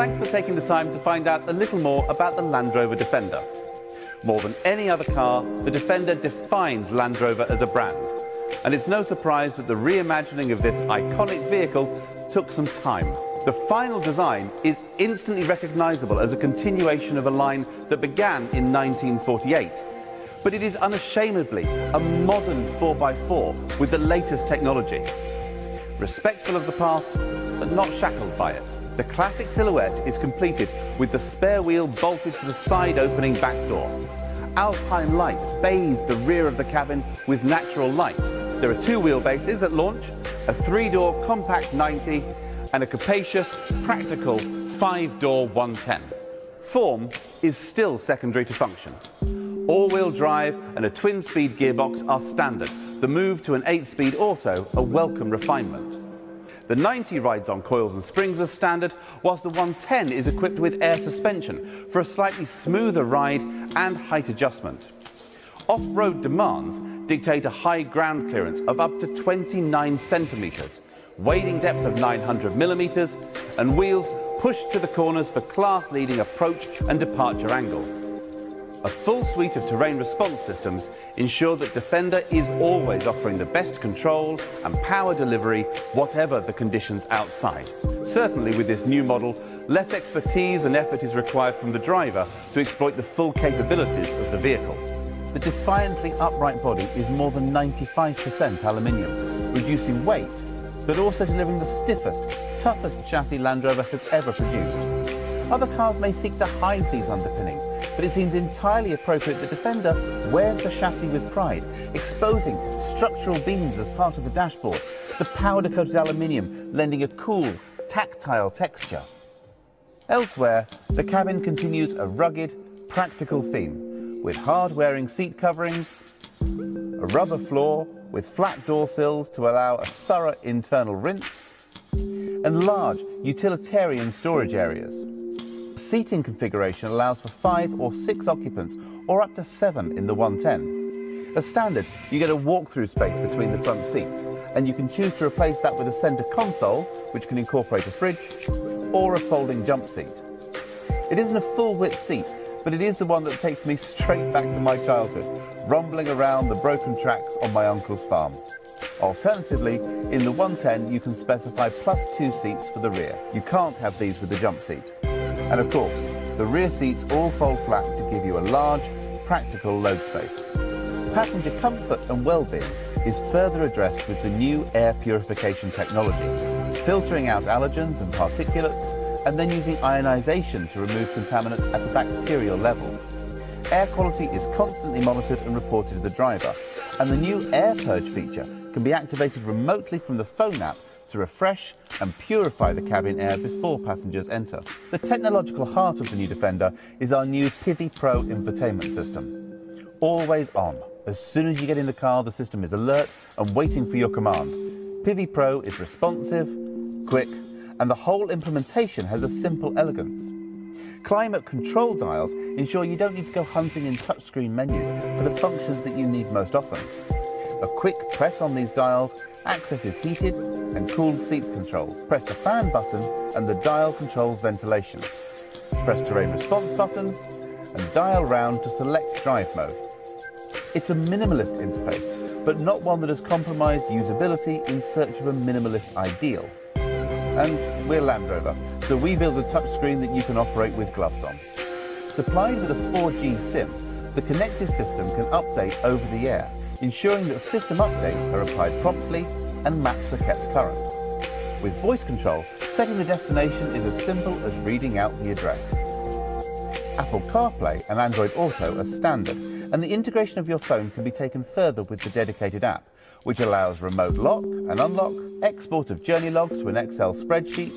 thanks for taking the time to find out a little more about the Land Rover Defender. More than any other car, the Defender defines Land Rover as a brand. And it's no surprise that the reimagining of this iconic vehicle took some time. The final design is instantly recognizable as a continuation of a line that began in 1948. But it is unashamedly a modern 4x4 with the latest technology. Respectful of the past, but not shackled by it. The classic silhouette is completed with the spare wheel bolted to the side opening back door. Alpine lights bathe the rear of the cabin with natural light. There are two wheelbases at launch, a 3-door compact 90 and a capacious, practical 5-door 110. Form is still secondary to function. All-wheel drive and a twin-speed gearbox are standard. The move to an 8-speed auto, a welcome refinement. The 90 rides on coils and springs as standard, whilst the 110 is equipped with air suspension for a slightly smoother ride and height adjustment. Off-road demands dictate a high ground clearance of up to 29 centimetres, wading depth of 900 millimetres, and wheels pushed to the corners for class-leading approach and departure angles. A full suite of terrain response systems ensure that Defender is always offering the best control and power delivery, whatever the conditions outside. Certainly with this new model, less expertise and effort is required from the driver to exploit the full capabilities of the vehicle. The defiantly upright body is more than 95% aluminium, reducing weight, but also delivering the stiffest, toughest chassis Land Rover has ever produced. Other cars may seek to hide these underpinnings, but it seems entirely appropriate that Defender wears the chassis with pride, exposing structural beams as part of the dashboard, the powder-coated aluminium lending a cool, tactile texture. Elsewhere, the cabin continues a rugged, practical theme, with hard-wearing seat coverings, a rubber floor with flat door sills to allow a thorough internal rinse, and large utilitarian storage areas. The seating configuration allows for 5 or 6 occupants, or up to 7 in the 110. As standard, you get a walk-through space between the front seats, and you can choose to replace that with a centre console, which can incorporate a fridge, or a folding jump seat. It isn't a full-width seat, but it is the one that takes me straight back to my childhood, rumbling around the broken tracks on my uncle's farm. Alternatively, in the 110 you can specify +2 seats for the rear. You can't have these with the jump seat. And of course, the rear seats all fold flat to give you a large, practical load space. Passenger comfort and well-being is further addressed with the new air purification technology, filtering out allergens and particulates, and then using ionisation to remove contaminants at a bacterial level. Air quality is constantly monitored and reported to the driver, and the new air purge feature can be activated remotely from the phone app to refresh and purify the cabin air before passengers enter. The technological heart of the new Defender is our new Pivi Pro infotainment system. Always on. As soon as you get in the car, the system is alert and waiting for your command. Pivi Pro is responsive, quick, and the whole implementation has a simple elegance. Climate control dials ensure you don't need to go hunting in touchscreen menus for the functions that you need most often. A quick press on these dials accesses heated and cooled seat controls. Press the fan button and the dial controls ventilation. Press terrain response button and dial round to select drive mode. It's a minimalist interface, but not one that has compromised usability in search of a minimalist ideal. And we're Land Rover, so we build a touchscreen that you can operate with gloves on. Supplied with a 4G SIM, the connected system can update over the air, ensuring that system updates are applied promptly and maps are kept current. With voice control, setting the destination is as simple as reading out the address. Apple CarPlay and Android Auto are standard, and the integration of your phone can be taken further with the dedicated app, which allows remote lock and unlock, export of journey logs to an Excel spreadsheet,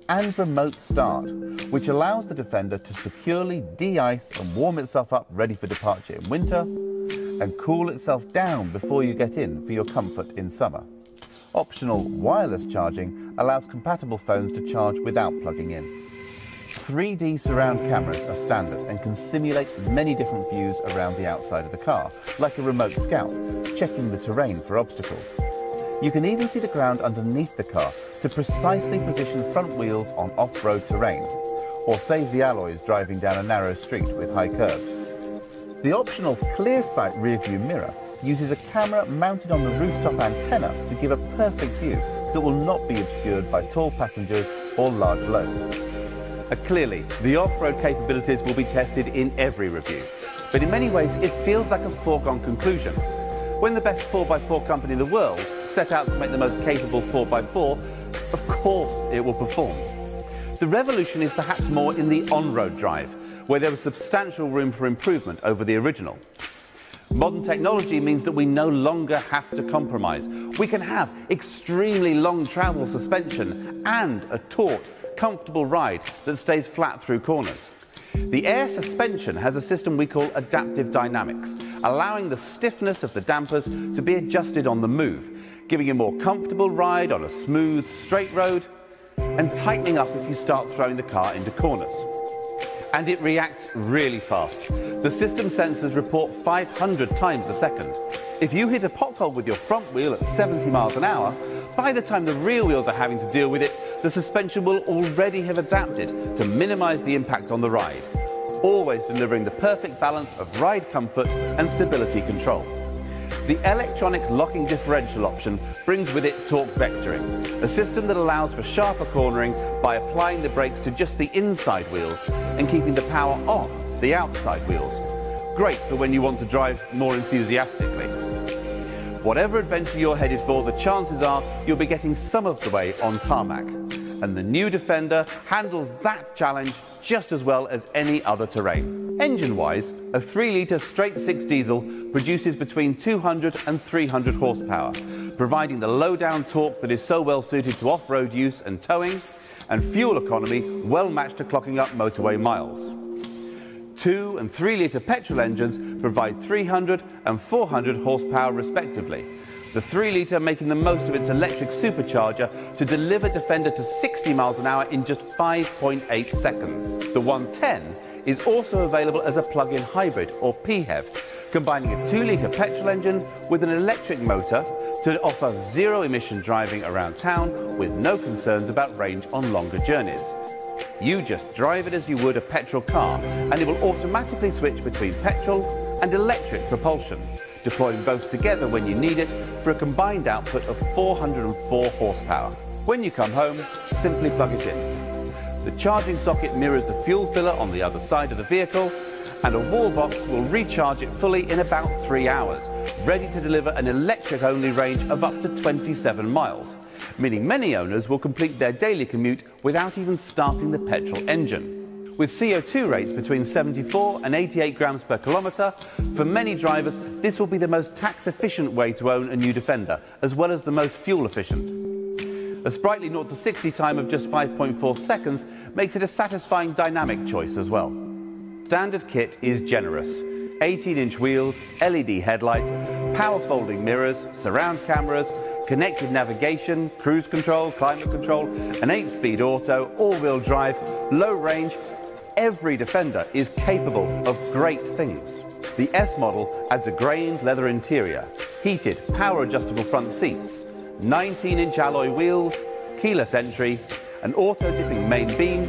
and remote start, which allows the Defender to securely de-ice and warm itself up ready for departure in winter, and cool itself down before you get in for your comfort in summer. Optional wireless charging allows compatible phones to charge without plugging in. 3D surround cameras are standard and can simulate many different views around the outside of the car, like a remote scout, checking the terrain for obstacles. You can even see the ground underneath the car to precisely position front wheels on off-road terrain, or save the alloys driving down a narrow street with high curbs. The optional clear sight rear view mirror uses a camera mounted on the rooftop antenna to give a perfect view that will not be obscured by tall passengers or large loads. Clearly, the off-road capabilities will be tested in every review, but in many ways it feels like a foregone conclusion. When the best 4x4 company in the world set out to make the most capable 4x4, of course it will perform. The revolution is perhaps more in the on-road drive, where there was substantial room for improvement over the original. Modern technology means that we no longer have to compromise. We can have extremely long travel suspension and a taut, comfortable ride that stays flat through corners. The air suspension has a system we call adaptive dynamics, allowing the stiffness of the dampers to be adjusted on the move, giving a more comfortable ride on a smooth, straight road, and tightening up if you start throwing the car into corners. And it reacts really fast. The system sensors report 500 times a second. If you hit a pothole with your front wheel at 70 miles an hour, by the time the rear wheels are having to deal with it, the suspension will already have adapted to minimize the impact on the ride, always delivering the perfect balance of ride comfort and stability control. The electronic locking differential option brings with it torque vectoring, a system that allows for sharper cornering by applying the brakes to just the inside wheels and keeping the power on the outside wheels. Great for when you want to drive more enthusiastically. Whatever adventure you're headed for, the chances are you'll be getting some of the way on tarmac. And the new Defender handles that challenge just as well as any other terrain. Engine-wise, a 3-litre straight-six diesel produces between 200 and 300 horsepower, providing the low-down torque that is so well suited to off-road use and towing, and fuel economy well matched to clocking up motorway miles. 2- and 3-litre petrol engines provide 300 and 400 horsepower respectively, the 3-litre making the most of its electric supercharger to deliver Defender to 60 miles an hour in just 5.8 seconds. The 110 is also available as a plug-in hybrid, or PHEV, combining a 2-litre petrol engine with an electric motor to offer zero-emission driving around town with no concerns about range on longer journeys. You just drive it as you would a petrol car, and it will automatically switch between petrol and electric propulsion, deploying both together when you need it for a combined output of 404 horsepower. When you come home, simply plug it in. The charging socket mirrors the fuel filler on the other side of the vehicle, and a wall box will recharge it fully in about 3 hours, ready to deliver an electric-only range of up to 27 miles, meaning many owners will complete their daily commute without even starting the petrol engine. With CO2 rates between 74 and 88 grams per kilometre, for many drivers this will be the most tax-efficient way to own a new Defender, as well as the most fuel-efficient. A sprightly 0 to 60 time of just 5.4 seconds makes it a satisfying dynamic choice as well. Standard kit is generous. 18-inch wheels, LED headlights, power folding mirrors, surround cameras, connected navigation, cruise control, climate control, an 8-speed auto, all-wheel drive, low range. Every Defender is capable of great things. The S model adds a grained leather interior, heated, power-adjustable front seats, 19-inch alloy wheels, keyless entry, an auto-dipping main beam,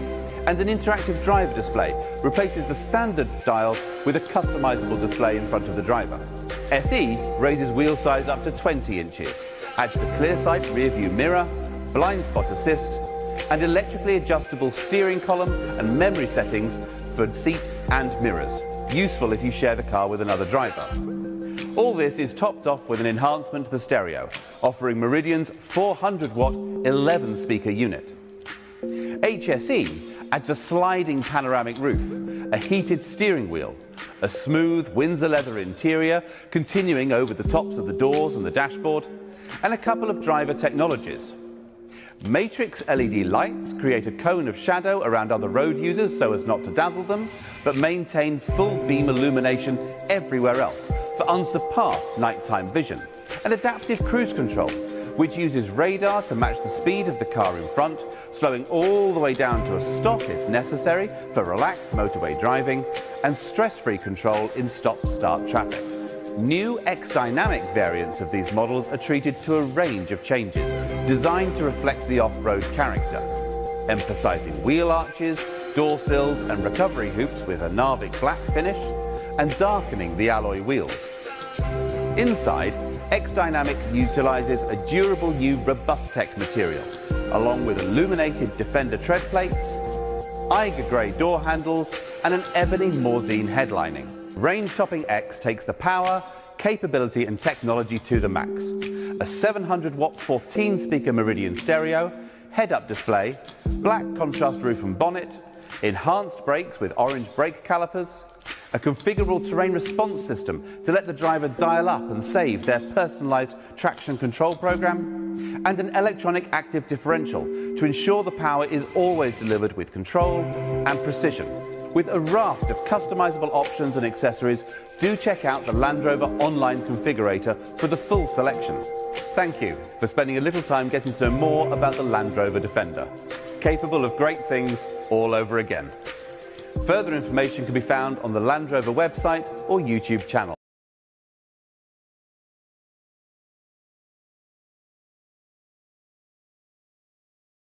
and an interactive driver display replaces the standard dial with a customizable display in front of the driver. SE raises wheel size up to 20 inches, adds the clear sight rear view mirror, blind spot assist, and electrically adjustable steering column and memory settings for seat and mirrors, useful if you share the car with another driver. All this is topped off with an enhancement to the stereo, offering Meridian's 400-watt 11-speaker unit. HSE adds a sliding panoramic roof, a heated steering wheel, a smooth Windsor leather interior continuing over the tops of the doors and the dashboard, and a couple of driver technologies. Matrix LED lights create a cone of shadow around other road users so as not to dazzle them, but maintain full beam illumination everywhere else for unsurpassed nighttime vision. And adaptive cruise control, which uses radar to match the speed of the car in front, slowing all the way down to a stop if necessary for relaxed motorway driving, and stress-free control in stop-start traffic. New X-Dynamic variants of these models are treated to a range of changes designed to reflect the off-road character, emphasizing wheel arches, door sills and recovery hoops with a Narvik black finish, and darkening the alloy wheels. Inside, X-Dynamic utilizes a durable new Robustech material, along with illuminated Defender tread plates, Eiger grey door handles and an ebony Morzine headlining. Range-topping X takes the power, capability and technology to the max. A 700-watt 14-speaker Meridian stereo, head-up display, black contrast roof and bonnet, enhanced brakes with orange brake calipers, a configurable terrain response system to let the driver dial up and save their personalised traction control program, and an electronic active differential to ensure the power is always delivered with control and precision. With a raft of customisable options and accessories, do check out the Land Rover online configurator for the full selection. Thank you for spending a little time getting to know more about the Land Rover Defender, capable of great things all over again. Further information can be found on the Land Rover website or YouTube channel.